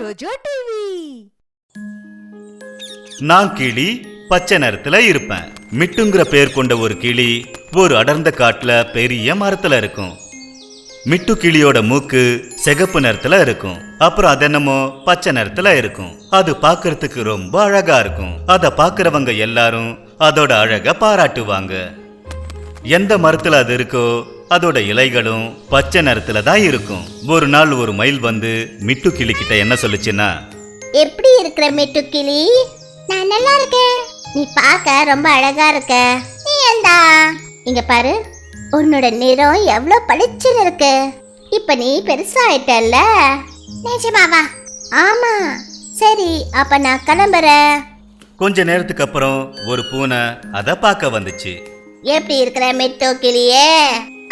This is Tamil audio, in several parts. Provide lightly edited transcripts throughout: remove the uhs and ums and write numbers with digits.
ஜோஜோ டிவி. நான் கிளி பச்சை நிறத்துல இருப்பேன். மிட்டுங்கிற பேர் கொண்ட ஒரு கிளி ஒரு அடர்ந்த காட்டுல பெரிய மரத்துல இருக்கும். மிட்டு கிளியோட மூக்கு சிகப்பு நிறத்துல இருக்கும். அப்புறம் அது என்னமோ பச்சை நிறத்துல இருக்கும். அது பாக்குறதுக்கு ரொம்ப அழகா இருக்கும். அத பாக்குறவங்க எல்லாரும் அதோட அழக பாராட்டுவாங்க. எந்த மரத்துல அது இருக்கோ அதோட இலைகளும் பச்சை நிறத்துல தான் இருக்கும். ஒரு நாள் ஒரு மயில் வந்து மிட்டு கிளி கிட்ட என்ன சொல்லுச்சுன்னா, எப்படி இருக்கிற மிட்டு கிளி? நான் நல்லா இருக்கேன். நீ பார்க்க ரொம்ப அழகா இருக்க. நீ ஏண்டா இங்க பாரு, உன்னோட நிறம் எவ்வளவு பளிச்சுன்னு இருக்கு. இப்ப நீ பெருசாயிட்டல்ல. நிஜமாவா? ஆமா. சரி, அப்ப நான் கிளம்புறேன். கொஞ்ச நேரத்துக்கு அப்புறம் ஒரு பூனை அத பார்க்க வந்துச்சு. எப்படி இருக்கிற மிட்டு கிளியே?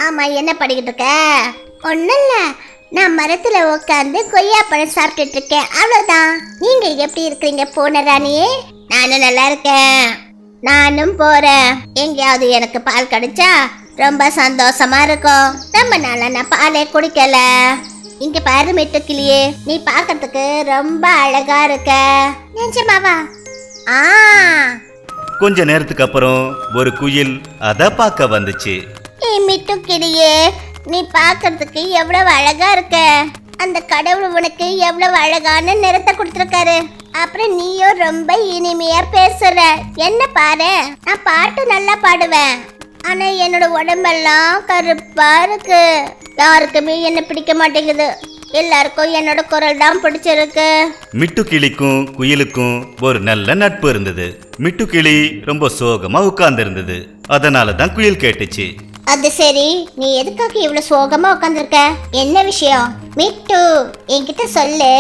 ஆமா, என்ன படிக்கிட்டு இருக்க? ஒன்னும் இல்ல, நான் மரத்துல உட்காந்து கொய்யா பழம் சாப்பிட்டுட்டு இருக்கேன், அவ்வளவுதான். நீங்க எப்படி இருக்கிறீங்க பூனை ராணியே? நானும் நல்லா இருக்கேன். நானும் போறேன். எங்கேயாவது எனக்கு பால் கிடைச்சா ரொம்ப சந்தோஷமா இருக்கும். ரொம்ப நாளா நான் பாலே குடிக்கல. இங்க பாரு மிட்டு கிளியே, நீ பார்க்கறதுக்கு ரொம்ப அழகா இருக்க. நிஜமாவா? ஆ. கொஞ்ச நேரத்துக்கு அப்புறம் ஒரு குயில் அத பார்க்க வந்துச்சு. மிட்டு கிளியே, நீ பார்க்கிறதுக்கு எவ்வளவு அழகா இருக்க. அந்த கடவுள் உனக்கு எவ்வளவு அழகான நிறத்தை கொடுத்திருக்காரு. அப்புறம் நீயும் ரொம்ப இனிமையா பேசுற. என்ன பாரு, நான் பாட்டு நல்லா பாடுவேன். ஆனா என்னோட உடம்பெல்லாம் கருப்பா இருக்கு. யாருக்குமே என்ன பிடிக்க மாட்டேங்குது. எல்லாருக்கும் என்னோட குரல் தான் பிடிச்சிருக்கு. மிட்டு கிளிக்கும் குயிலுக்கும் ஒரு நல்ல நட்பு இருந்தது. மிட்டு கிளி ரொம்ப சோகமா உட்கார்ந்து இருந்தது. அதனாலதான் குயில் கேட்டுச்சு. அது சரி, நீ எதுக்காக இவ்வளவு சோகமா உட்காந்துருக்க? என்ன விஷயம்? மிட்டு, என்கிட்ட சொல்லு.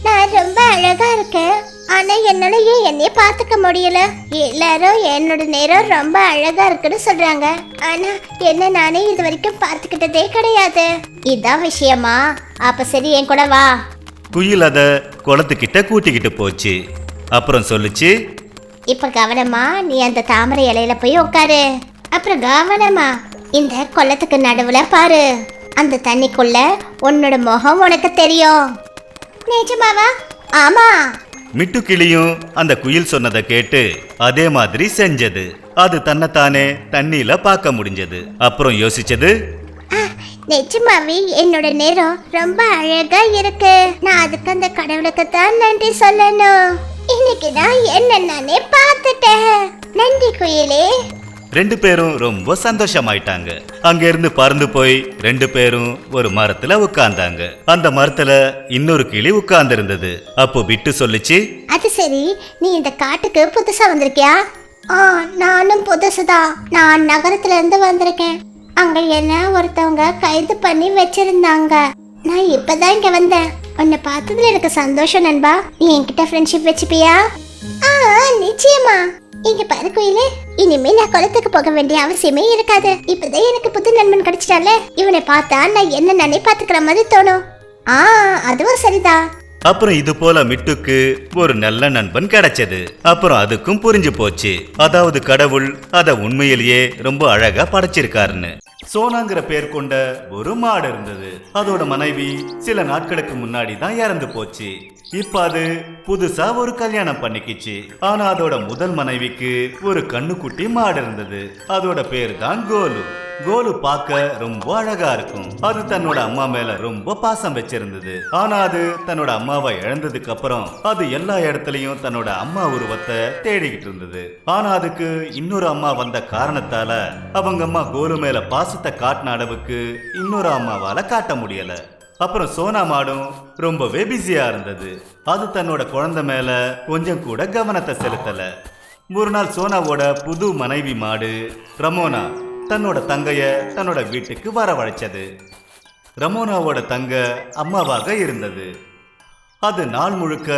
நான் ரொம்ப அழகா இருக்கேன். ஆனா என்னால ஏன் என்னைய பாத்துக்க முடியல? எல்லாரும் என்னோட நேரம் ரொம்ப அழகா இருக்குன்னு சொல்றாங்க. ஆனா என்ன நானே இது வரைக்கும் பாத்துக்கிட்டதே கிடையாது. இதான் விஷயமா? அப்ப சரி, என் கூட வா. குயில் அத குளத்துக்கிட்ட கூட்டிக்கிட்டு போச்சு. அப்புறம் சொல்லுச்சு, இப்ப கவனமா நீ அந்த தாமரை இலையில போய் உட்காரு. அப்புறம் கவனமா இந்த குளத்துக்கு நடுவுல பாரு. அந்த தண்ணிக்குள்ள உன்னோட முகம் உனக்கு தெரியும். நிஜமாவா? ஆமா. மிட்டு கிளியும் அந்த குயில் சொன்னதை கேட்டு அதே மாதிரி செஞ்சது. அது தன்னைத்தானே தண்ணியில பார்க்க முடிஞ்சது. அப்புறம் யோசிச்சது, நிஜமாவே என்னோட நேரம் ரொம்ப அழகா இருக்கு. நான் அதுக்கு அந்த கடவுளுக்கு தான் நன்றி சொல்லணும். இன்னைக்கு நான் என்ன நானே பார்த்துட்டேன். நன்றி குயிலே. ரெண்டு பேரும் ரொம்ப சந்தோஷமாயிட்டாங்க. அங்க இருந்து பறந்து போய் ரெண்டு பேரும் ஒரு மரத்துல உட்கார்ந்தாங்க. அந்த மரத்துல இன்னொரு கிளி உட்கார்ந்து இருந்தது. அப்போ விட்டு சொல்லுச்சு, அது சரி, நீ இந்த காட்டுக்கு புதுசா வந்திருக்கியா? நானும் புதுசுதான். நான் நகரத்துல இருந்து வந்திருக்கேன். அங்க என்ன ஒருத்தவங்க கைது பண்ணி வச்சிருந்தாங்க. நான் இப்பதான் இங்க வந்தேன். உன்னை பார்த்ததுல எனக்கு சந்தோஷம் நண்பா. நீ என்கிட்ட ஃப்ரெண்ட்ஷிப் வச்சுப்பியா? நிச்சயமா. இங்க பாரு குயிலே, இனிமே நான் குளத்துக்கு போக வேண்டிய அவசியமே இருக்காது. இப்பதான் எனக்கு புது நண்பன் கிடைச்சிட்டால. இவனை பார்த்தா நான் என்ன நானே பாத்துக்கிற மாதிரி தோணும். அதுவும் சரிதான். அப்புறம் இது போல மிட்டுக்கு ஒரு நல்ல நண்பன் கிடைச்சது. அப்புறம் அதுக்கும் புரிஞ்சு போச்சு, அதாவது கடவுள் அத உண்மையிலேயே ரொம்ப அழகா படைச்சிருக்காருன்னு. சோனாங்கிற பேர் கொண்ட ஒரு மாடு இருந்தது. அதோட மனைவி சில நாட்களுக்கு முன்னாடி தான் இறந்து போச்சு. இப்ப அது புதுசா ஒரு கல்யாணம் பண்ணிக்கிச்சு. ஆனா அதோட முதல் மனைவிக்கு ஒரு கண்ணுக்குட்டி மாடு இருந்தது. அதோட பேர் தான் கோலு. கோலு பார்க்க ரொம்ப அழகா இருக்கும். அது தன்னோட அம்மா மேல ரொம்ப பாசம் வச்சிருந்தது. ஆனா அது தன்னோட அம்மாவை இழந்ததுக்கு அப்புறம் அது எல்லா இடத்துலயும் தன்னோட அம்மா உருவத்தை தேடிக்கிட்டு இருந்தது. ஆனா அதுக்கு இன்னொரு அம்மா வந்த காரணத்தால அவங்க அம்மா கோலு மேல பாசத்தை காட்டின அளவுக்கு இன்னொரு அம்மாவால காட்ட முடியல. அப்புறம் சோனா மாடும் ரொம்பவே பிஸியா இருந்தது. அது தன்னோட குழந்தை மேல கொஞ்சம் கூட கவனத்தை செலுத்தல. ஒரு நாள் சோனாவோட புது மனைவி மாடு ரமோனா தன்னோட தங்கைய தன்னோட வீட்டுக்கு வரவழைச்சது. ரமோனாவோட தங்க அம்மாவாக இருந்தது. அது நாள் முழுக்க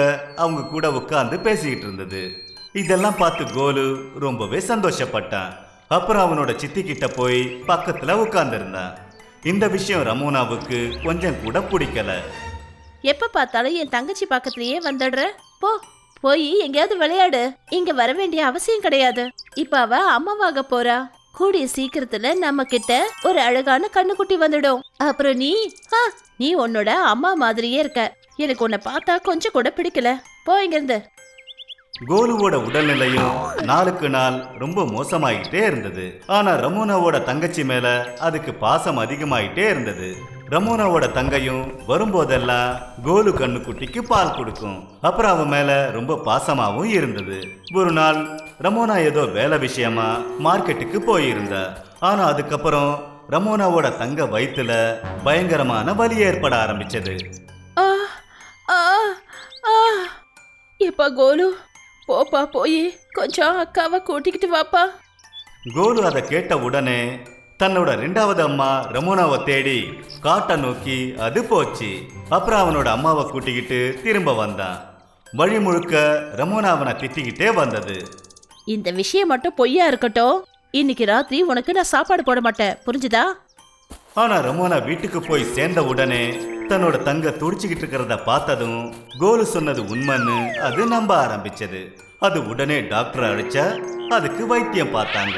அவங்க கூட உட்கார்ந்து பேசிக்கிட்டு இருந்தது. இதெல்லாம் பார்த்து கோலு ரொம்பவே சந்தோஷப்பட்டான். அப்புறம் அவனோட சித்தி கிட்ட போய் பக்கத்துல உட்கார்ந்து இருந்தான். இந்த விஷயம் ரமோனாவுக்கு கொஞ்சம் கூட பிடிக்கல. எப்ப பார்த்தாலும் என் தங்கச்சி பக்கத்துலயே வந்துடுற. போய் எங்கேயாவது விளையாடு. இங்க வர வேண்டிய அவசியம் கிடையாது. இப்ப அவ அம்மாவாக போறா. கூடிய சீக்கிரத்துல நம்ம கிட்ட ஒரு அழகான கண்ணுக்குட்டி வந்துடும். அப்புறம் நீ உன்னோட அம்மா மாதிரியே இருக்க. எனக்கு உன்னை பார்த்தா கொஞ்சம் கூட பிடிக்கல. போ இங்க இருந்து. கோலுவோட உடல்நிலையும் நாளுக்கு நாள் ரொம்ப மோசமாயிட்டே இருந்தது. ஆனா ரமோனாவோட தங்கச்சி மேல அதுக்கு பாசம் அதிகமாயிட்டே இருந்தது. ரமோனாவோட தங்கையும் வரும்போதெல்லாம் கோலு கண்ணுக்குட்டிக்கு பால் கொடுக்கும். அப்புறம் அவன் மேல ரொம்ப பாசமாவும் இருந்தது. ஒரு நாள் ரமோனா ஏதோ வேலை விஷயமா மார்க்கெட்டுக்கு போயிருந்தா. ஆனா அதுக்கப்புறம் ரமோனாவோட தங்க வயித்துல பயங்கரமான வலி ஏற்பட ஆரம்பிச்சது. எப்பா கோலு, போப்பா, போய் கொஞ்சம் அக்காவை கூட்டிக்கிட்டு வாப்பா. கோலு அதை கேட்ட உடனே தன்னோட 2வது அம்மா ரமோனாவை தேடி காட்டை நோக்கி அது போச்சு. அப்புறம் அவனோட அம்மாவை கூட்டிக்கிட்டு திரும்ப வந்தான். வழி முழுக்க ரமோனா அவனை திட்டிக்கிட்டே வந்தது. இந்த விஷயம் மட்டும் பொய்யா இருக்கட்டும், இன்னைக்கு ராத்திரி உனக்கு நான் சாப்பாடு போட மாட்டேன், புரிஞ்சுதா? ஆனா ரமோனா வீட்டுக்கு போய் சேர்ந்த உடனே தன்னோட தங்க துடிச்சுக்கிட்டு இருக்கிறத பார்த்ததும் கோலு சொன்னது உண்மைன்னு அது நம்ப ஆரம்பிச்சது. அது உடனே டாக்டரை அழைச்சா அதுக்கு வைத்தியம் பார்த்தாங்க.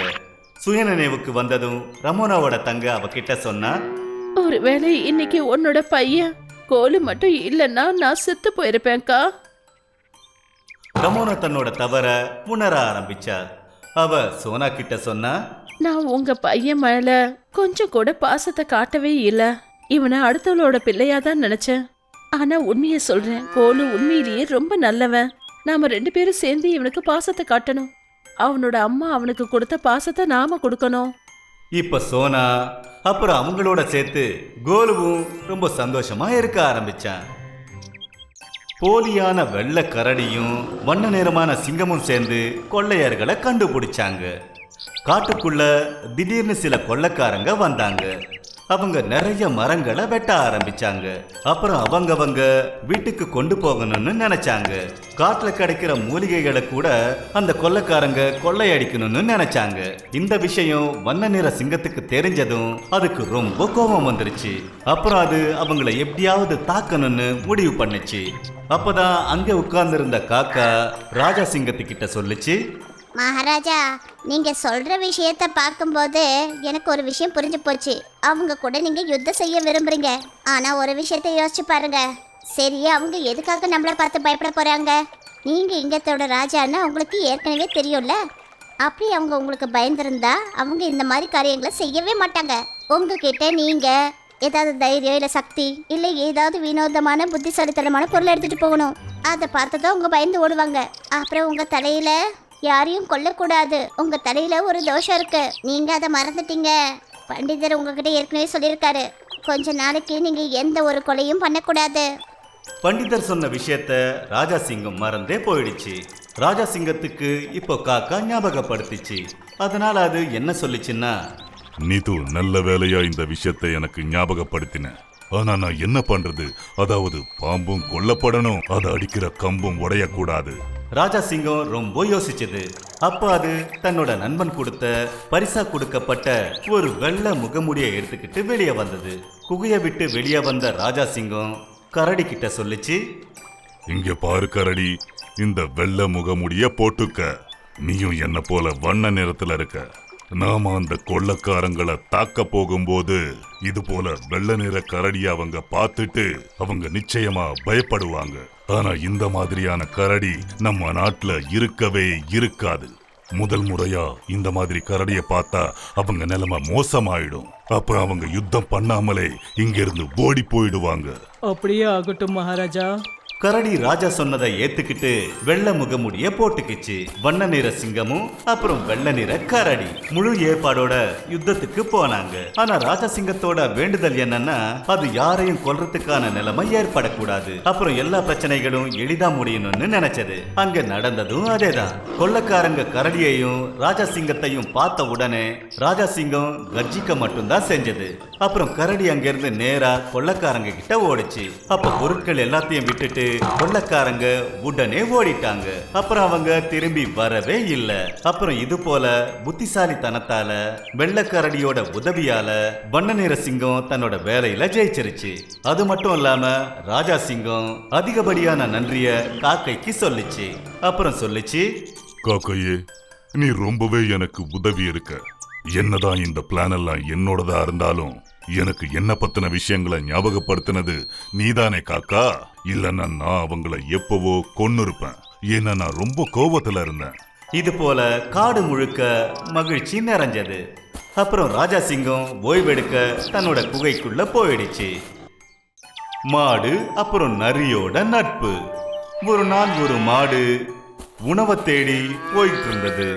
சுயநினைவுக்கு வந்ததும் ரமோனாவோட தங்க அவகிட்ட சொன்னா, ஒருவேளை இன்னைக்கு உன்னோட பையன் கோலு மட்டும் இல்லைன்னா நான் செத்து போயிருப்பேன்க்கா. ரமோனா தன்னோட தவற உணர ஆரம்பிச்சா. அவ சோனா கிட்ட சொன்னா, நான் உங்க பையன் மேல கொஞ்சம் கூட பாசத்தை காட்டவே இல்ல. இவனை அடுத்தவளோட பிள்ளையா தான் நினைச்சேன். ஆனா உண்மையை சொல்றேன், கோலு உண்மையிலேயே ரொம்ப நல்லவன். நாம 2 பேரும் சேர்ந்து இவனுக்கு பாசத்தை காட்டணும். அவனோட அம்மா அவனுக்கு கொடுத்த பாசத்தை நாம கொடுக்கணும். இப்ப சோனா அப்புறம் அவங்களோட சேர்த்து கோலுவும் ரொம்ப சந்தோஷமா இருக்க ஆரம்பிச்சான். போலியான வெள்ளை கரடியும் வண்ண நிறமான சிங்கமும் சேர்ந்து கொள்ளையர்களை கண்டுபிடிச்சாங்க. காட்டுக்குள்ள திடீர்னு சில கொள்ளைக்காரங்க வந்தாங்க. அவங்க நிறைய மரங்களை வெட்ட ஆரம்பிச்சாங்க. அப்புறம் அவங்க வீட்டுக்கு கொண்டு போகணும்னு நினைச்சாங்க. காட்டுல கிடைக்கிற மூலிகைகளை கூட அந்த கொள்ளைக்காரங்க கொள்ளையடிக்கணும்னு நினைச்சாங்க. இந்த விஷயம் வண்ண நிற சிங்கத்துக்கு தெரிஞ்சதும் அதுக்கு ரொம்ப கோபம் வந்துருச்சு. அப்புறம் அது அவங்கள எப்படியாவது தாக்கணும்னு முடிவு பண்ணுச்சு. அப்பதான் அங்க உட்கார்ந்திருந்த காக்கா ராஜா சிங்கத்துக்கிட்ட சொல்லுச்சு, மகாராஜா, நீங்க சொல்ற விஷயத்த பார்க்கும்போது எனக்கு ஒரு விஷயம் புரிஞ்சு போச்சு. அவங்க கூட நீங்க யுத்தம் செய்ய விரும்புறீங்க. ஆனா ஒரு விஷயத்த யோசிச்சு பாருங்க. சரி, அவங்க எதுக்காக நம்மளை பார்த்து பயப்பட போறாங்க? நீங்க இங்கத்தோட ராஜான்னு அவங்களுக்கு ஏற்கனவே தெரியும்ல. அப்படி அவங்க உங்களுக்கு பயந்துருந்தா அவங்க இந்த மாதிரி காரியங்களை செய்யவே மாட்டாங்க. உங்ககிட்ட நீங்க ஏதாவது தைரியம் இல்லை சக்தி இல்லை ஏதாவது வினோதமான புத்திசாலித்தனமான பொருளை எடுத்துட்டு போகணும். அதை பார்த்ததான் உங்க பயந்து ஓடுவாங்க. அப்புறம் உங்க தலையில யாரையும் கொல்லக்கூடாது. உங்க தலையில ஒரு தோஷம் இருக்கு, நீங்க அதை மறந்துட்டீங்க. பண்டிதர் உங்ககிட்ட ஏற்கனவே சொல்லியிருக்காரு, கொஞ்ச நாளைக்கு நீங்க எந்த ஒரு கொலையும் பண்ணக்கூடாது. பண்டிதர் சொன்ன விஷயத்த ராஜா சிங்கம் மறந்தே போயிடுச்சு. ராஜா சிங்கத்துக்கு இப்போ காக்கா ஞாபகப்படுத்திச்சு. அதனால அது என்ன சொல்லிச்சுன்னா, நீது நல்ல வேலையா இந்த விஷயத்தை எனக்கு ஞாபகப்படுத்தின. ஆனா நான் என்ன பண்றது? அதாவது பாம்பும் கொல்லப்படணும், அதை அடிக்கிற கம்பும் உடையக்கூடாது. ராஜா சிங்கம் ரொம்ப யோசிச்சது. அப்ப அது தன்னோட நண்பன் கொடுத்த பரிசா கொடுக்கப்பட்ட ஒரு வெள்ளை முகமுடியை எடுத்துக்கிட்டு வெளியே வந்தது. குகையை விட்டு வெளியே வந்த ராஜா சிங்கம் கரடி கிட்ட சொல்லிச்சு, இங்க பாரு கரடி, இந்த வெள்ளை முகமுடிய போட்டுக்க. நீயும் என்ன போல வண்ண நிறத்துல இருக்க. நாம அந்த கொள்ளக்காரங்களை தாக்க போகும்போது இது போல வெள்ள நிற கரடிய அவங்க பார்த்துட்டு அவங்க நிச்சயமா பயப்படுவாங்க. ஆனா இந்த மாதிரியான கரடி நம்ம நாட்டுல இருக்கவே இருக்காது. முதல் முறையா இந்த மாதிரி கரடிய பார்த்தா அவங்க நிலைமை மோசமாயிடும். அப்புறம் அவங்க யுத்தம் பண்ணாமலே இங்க இருந்து ஓடி போயிடுவாங்க. அப்படியே ஆகட்டும் மகாராஜா. கரடி ராஜா சொன்னதை ஏத்துக்கிட்டு வெள்ளை முகமுடிய போட்டுக்கிச்சு. வண்ண நிற சிங்கமும் அப்புறம் வெள்ளை நிற கரடி முழு ஏற்பாடோட யுத்தத்துக்கு போனாங்க. ஆனா ராஜா சிங்கத்தோட வேண்டுதல் என்னன்னா, அது யாரையும் கொல்றதுக்கான நிலைமை ஏற்படக்கூடாது. அப்புறம் எல்லா பிரச்சனைகளும் எளிதா முடியணும்னு நினைச்சது. அங்க நடந்ததும் அதேதான். கொள்ளக்காரங்க கரடியையும் ராஜா சிங்கத்தையும் பார்த்த உடனே ராஜா சிங்கம் கர்ஜிக்க மட்டும்தான் செஞ்சது. அப்புறம் கரடி அங்கிருந்து நேரா கொள்ளக்காரங்க கிட்ட ஓடிச்சு. அப்ப பொருட்கள் எல்லாத்தையும் விட்டுட்டு கொள்ளக்காரங்க உடனே ஓடிட்டாங்க. அப்புறம் அவங்க திரும்பி வரவே இல்லை. அப்புறம் இது போல புத்திசாலித்தனத்தால வெள்ளக்கரடியோட உதவியால வண்ண நிற சிங்கம் தன்னோட வேலையில ஜெயிச்சிருச்சு. அது மட்டும் இல்லாம ராஜா சிங்கம் அதிகப்படியான நன்றிய காக்கைக்கு சொல்லிச்சு. அப்புறம் சொல்லிச்சு, காக்கையே, நீ ரொம்பவே எனக்கு உதவி இருக்க. என்னதான் இந்த பிளான் எல்லாம் என்னோடதா இருந்தாலும் எனக்கு என்ன பத்தின விஷயங்களை ஞாபகப்படுத்தினது நீதானே காக்கா. இல்லன்னா நான் அவங்கள எப்பவோ கொன்னுருப்பேன். ஏன்னா நான் ரொம்ப கோபத்துல இருந்தேன். இது போல காடு முழுக்க மகிழ்ச்சி நிறைஞ்சது. அப்புறம் ராஜா சிங்கம் ஓய்வெடுக்க தன்னோட குகைக்குள்ள போயிடுச்சு. மாடு அப்புறம் நரியோட நட்பு. ஒரு நாள் ஒரு மாடு உணவை தேடி போயிட்டு இருந்தது.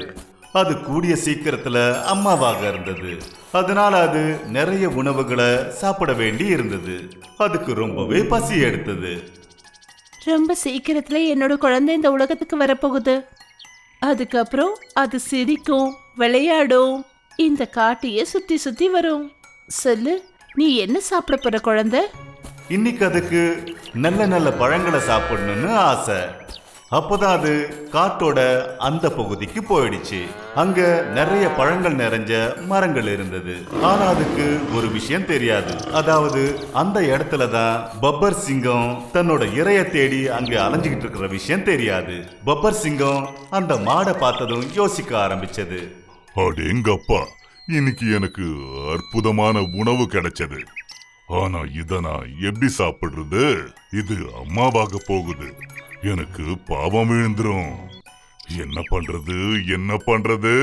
அது கூடிய சீக்கிரத்துல அம்மாவாக இருந்தது. அதனால அது நிறைய உணவுகளை சாப்பிட வேண்டி இருந்தது. அதுக்கு ரொம்பவே பசி எடுத்தது. ரொம்ப சீக்கிரத்துல என்னோட குழந்தை இந்த உலகத்துக்கு வரப்போகுது. அதுக்கப்புறம் அது சிரிக்கும், விளையாடும், இந்த காட்டையே சுத்தி சுத்தி வரும். சொல்லு, நீ என்ன சாப்பிட போற குழந்தை? இன்னைக்கு அதுக்கு நல்ல நல்ல பழங்களை சாப்பிடணும்னு ஆசை. அப்போதான் அது காட்டோட அந்த பகுதிக்கு போயிடுச்சு. அங்க நிறைய பழங்கள் நிறைஞ்ச மரங்கள் இருந்தது. ஆனா அதுக்கு ஒரு விஷயம் தெரியாது. அதாவது அந்த இடத்துல தான் பப்பர் சிங்கம் தன்னோட இரைய தேடி அங்க அலைஞ்சுக்கிட்டு இருக்கிற விஷயம் தெரியாது. பப்பர் சிங்கம் அந்த மாடை பார்த்ததும் யோசிக்க ஆரம்பிச்சது. அடேங்கப்பா, இன்னைக்கு எனக்கு அற்புதமான உணவு கிடைச்சது. ஆனா இத நான் எப்படி சாப்பிடுறது? இது அம்மாவாக போகுது. எனக்கு பாவம் விழுந்துரும். என்ன பண்றது?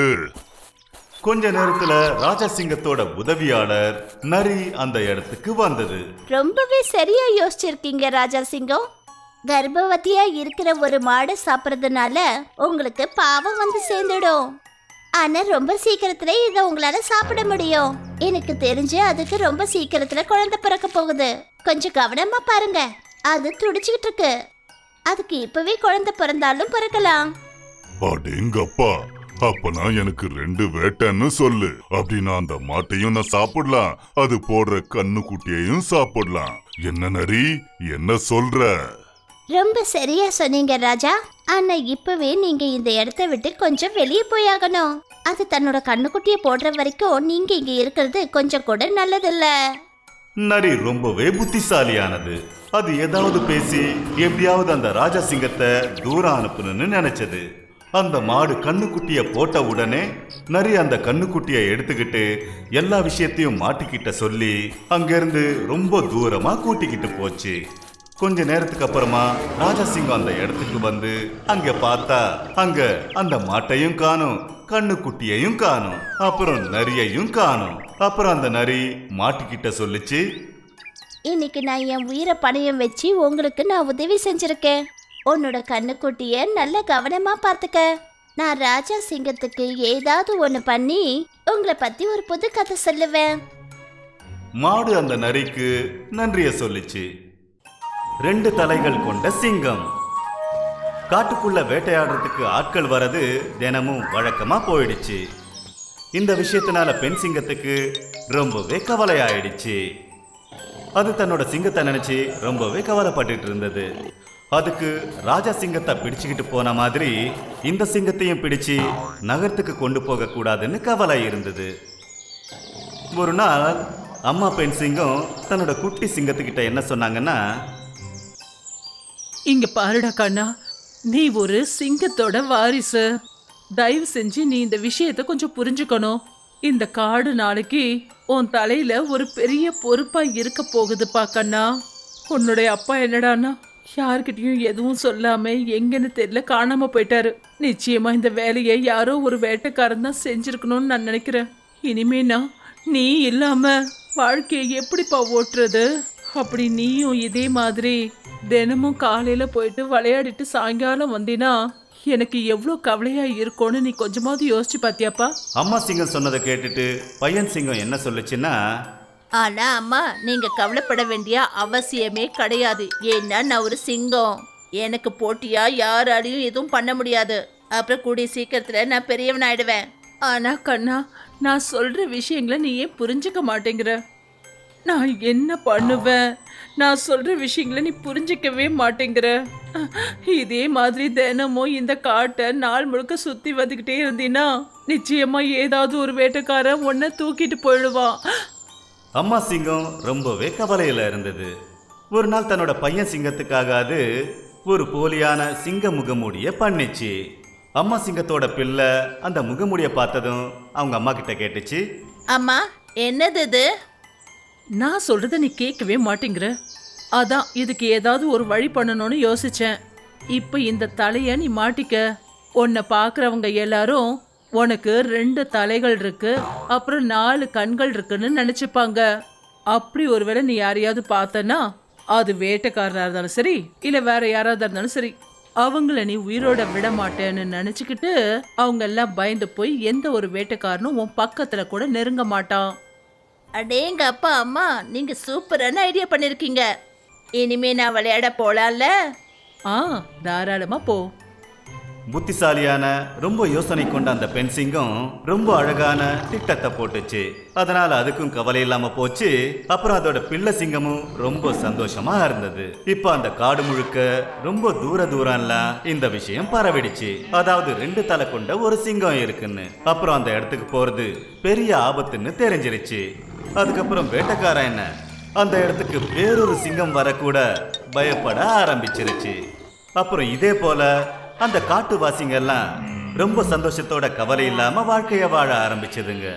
கொஞ்ச நேரத்துல ராஜா சிங்கத்தோட உதவியாளர் நரி அந்த இடத்துக்கு வந்தது. ரொம்பவே சரியா யோசிச்சிருக்கீங்க ராஜா சிங்கம். கர்ப்பவதியா இருக்கிற ஒரு மாடு சாப்பிட்றதுனால உங்களுக்கு பாவம் வந்து சேர்ந்துடும். ஆனா ரொம்ப சீக்கிரத்துல இதை உங்களால சாப்பிட முடியும். எனக்கு தெரிஞ்சு அதுக்கு ரொம்ப சீக்கிரத்துல குழந்தை பிறக்க போகுது. கொஞ்சம் கவனமா பாருங்க. அது துடிச்சுக்கிட்டு இருக்கு. அதுக்கு இப்பவே குழந்தை பிறந்தாலும் பிறக்கலாம். அடேங்கப்பா, அப்பனா எனக்கு 2 வேட்டைன்னு சொல்லு. அப்படின்னா அந்த மாட்டையும் நான் சாப்பிடலாம், அது போடுற கண்ணு குட்டியையும் சாப்பிடலாம். என்ன நரி, என்ன சொல்ற? ரொம்ப சரியா சொன்னீங்க ராஜா. ஆனா இப்பவே நீங்க இந்த இடத்த விட்டு கொஞ்சம் வெளியே போயாகணும். அது தன்னோட கண்ணுக்குட்டிய போடுற வரைக்கும் நீங்க இங்க இருக்கிறது கொஞ்சம் கூட நல்லதில்ல. நரி ரொம்பவே புத்திசாலியானது. அது ஏதாவது பேசி எப்படியாவது அந்த ராஜா சிங்கத்தை தூரம் அனுப்பணும்னு நினைச்சது. அந்த மாடு கண்ணுக்குட்டிய போட்ட உடனே நரி அந்த கண்ணுக்குட்டிய எடுத்துக்கிட்டு எல்லா விஷயத்தையும் மாட்டிக்கிட்ட சொல்லி அங்கிருந்து ரொம்ப தூரமா கூட்டிக்கிட்டு போச்சு. கொஞ்ச நேரத்துக்கு அப்புறமா ராஜா சிங்கம் அந்த இடத்துக்கு வந்து அங்க பார்த்தா அங்க அந்த மாட்டையும் காணும், கண்ணுக்குட்டியையும் காணும், அப்புறம் நரியையும் காணும். அப்புறம் அந்த நரி மாட்டிக்கிட்ட சொல்லிச்சு, இன்னைக்கு நான் என் உயிரை பணையம் வச்சு உங்களுக்கு நான் உதவி செஞ்சிருக்கேன். உன்னோட கண்ணுக்குட்டிய நல்ல கவனமா பார்த்துக்க. நான் ராஜா சிங்கத்துக்கு ஏதாவது ஒண்ணு பண்ணி உங்களை பத்தி ஒரு புது கதை சொல்லுவேன். மாடு அந்த நரிக்கு நன்றிய சொல்லிச்சு. 2 தலைகள் கொண்ட சிங்கம். காட்டுக்குள்ள வேட்டையாடுறதுக்கு ஆட்கள் வரது தினமும் வழக்கமா போயிடுச்சு. இந்த விஷயத்தினால பெண் சிங்கத்துக்கு ரொம்பவே கவலை ஆயிடுச்சு. அது தன்னோட சிங்கத்தை நினைச்சு ரொம்பவே கவலைப்பட்டுட்டு இருந்தது. அதுக்கு ராஜா சிங்கத்தை பிடிச்சுக்கிட்டு போன மாதிரி இந்த சிங்கத்தையும் பிடிச்சு நகரத்துக்கு கொண்டு போக கூடாதுன்னு கவலை இருந்தது. ஒரு நாள் அம்மா பெண் சிங்கம் தன்னோட குட்டி சிங்கத்துக்கிட்ட என்ன சொன்னாங்கன்னா, இங்க பாருடா கண்ணா, நீ ஒரு சிங்கத்தோட வாரிசு. தயவு செஞ்சு நீ இந்த விஷயத்த கொஞ்சம் புரிஞ்சுக்கணும். இந்த காடு நாளைக்கு உன் தலையில ஒரு பெரிய பொறுப்பா இருக்க போகுதுப்பா கண்ணா. உன்னுடைய அப்பா என்னடான்னா யார்கிட்டயும் எதுவும் சொல்லாம எங்கன்னு தெரியல காணாம போயிட்டாரு. நிச்சயமா இந்த வேலையை யாரோ ஒரு வேட்டைக்காரன் தான் செஞ்சிருக்கணும்னு நான் நினைக்கிறேன். இனிமேனா நீ இல்லாம வாழ்க்கையை எப்படிப்பா ஓட்டுறது? அப்படி நீயும் இதே மாதிரி தினமும் காலையில போயிட்டு விளையாடிட்டு சாயங்காலம் வந்தினா எனக்கு எவ்வளோ கவலையா இருக்கும்னு நீ கொஞ்சமாவது யோசிச்சு பாத்தியாப்பா? அம்மா சிங்கம் சொன்னதை கேட்டுட்டு பையன் சிங்கம் என்ன சொல்லுச்சுன்னா, ஆனா அம்மா, நீங்க கவலைப்பட வேண்டிய அவசியமே கிடையாது. ஏன்னா நான் ஒரு சிங்கம். எனக்கு போட்டியா யாராலையும் எதுவும் பண்ண முடியாது. அப்புறம் கூடிய சீக்கிரத்துல நான் பெரியவன் ஆயிடுவேன். ஆனா கண்ணா, நான் சொல்ற விஷயங்களை நீ ஏன் புரிஞ்சுக்க மாட்டேங்கிற? நான் என்ன பண்ணுவேன்? நான் சொல்ற விஷயங்களை நீ புரிஞ்சிக்கவே மாட்டேங்கிற. இதே மாதிரி தினமும் இந்த காட்டை நாள் முழுக்க சுத்தி வந்துகிட்டே இருந்தீன்னா நிச்சயமா ஏதாவது ஒரு வேட்டைக்காரன் உன்னை தூக்கிட்டு போயிடுவான். அம்மா சிங்கம் ரொம்பவே கவலையில இருந்தது. ஒரு நாள் தன்னோட பையன் சிங்கத்துக்காக அது ஒரு போலியான சிங்க முகமூடிய பண்ணிச்சு. அம்மா சிங்கத்தோட பிள்ளை அந்த முகமுடிய பார்த்ததும் அவங்க அம்மா கிட்ட கேட்டுச்சு. அம்மா, என்னது இது? நான் சொல்றத நீ கேட்கவே மாட்டேங்கிற. அதான் இதுக்கு ஏதாவது ஒரு வழி பண்ணணும்னு யோசிச்சேன். இப்ப இந்த தலைய நீ மாட்டிக்க. உன்னை பாக்குறவங்க எல்லாரும் உனக்கு 2 தலைகள் இருக்கு, அப்புறம் 4 கண்கள் இருக்குன்னு நினைச்சுப்பாங்க. அப்படி ஒருவேளை நீ யாரையாவது பார்த்தனா, அது வேட்டைக்காரனா இருந்தாலும் சரி இல்ல வேற யாராவது இருந்தாலும் சரி, அவங்கள நீ உயிரோட விட மாட்டேன்னு நினைச்சுக்கிட்டு அவங்க எல்லாம் பயந்து போய் எந்த ஒரு வேட்டைக்காரனும் உன் பக்கத்துல கூட நெருங்க மாட்டான். அடேங்க அப்பா, அம்மா, நீங்க சூப்பரான ஐடியா பண்ணிருக்கீங்க. இனிமே நான் விளையாட போலாம்ல? தாராளமா போ. புத்திசாலியான ரொம்ப யோசனை கொண்ட அந்த பெண் சிங்கம் ரொம்ப அழகான திட்டத்தை போட்டுச்சு. அதனால அதுக்கும் கவலை இல்லாம போச்சு. அப்புறம் அதோட பிள்ளை சிங்கமும் ரொம்ப சந்தோஷமா இருந்தது. இப்ப அந்த காடு முழுக்க ரொம்ப தூரம்லாம் இந்த விஷயம் பரவிடுச்சு. அதாவது 2 தலை கொண்ட ஒரு சிங்கம் இருக்குன்னு. அப்புறம் அந்த இடத்துக்கு போறது பெரிய ஆபத்துன்னு தெரிஞ்சிருச்சு. அதுக்கப்புறம் வேட்டைக்காரன் என்ன அந்த இடத்துக்கு வேறொரு சிங்கம் வரக்கூட பயப்பட ஆரம்பிச்சிருச்சு. அப்புறம் இதே போல அந்த காட்டுவாசிங்க எல்லாம் ரொம்ப சந்தோஷத்தோட கவலை இல்லாம வாழ்க்கைய வாழ ஆரம்பிச்சதுங்க.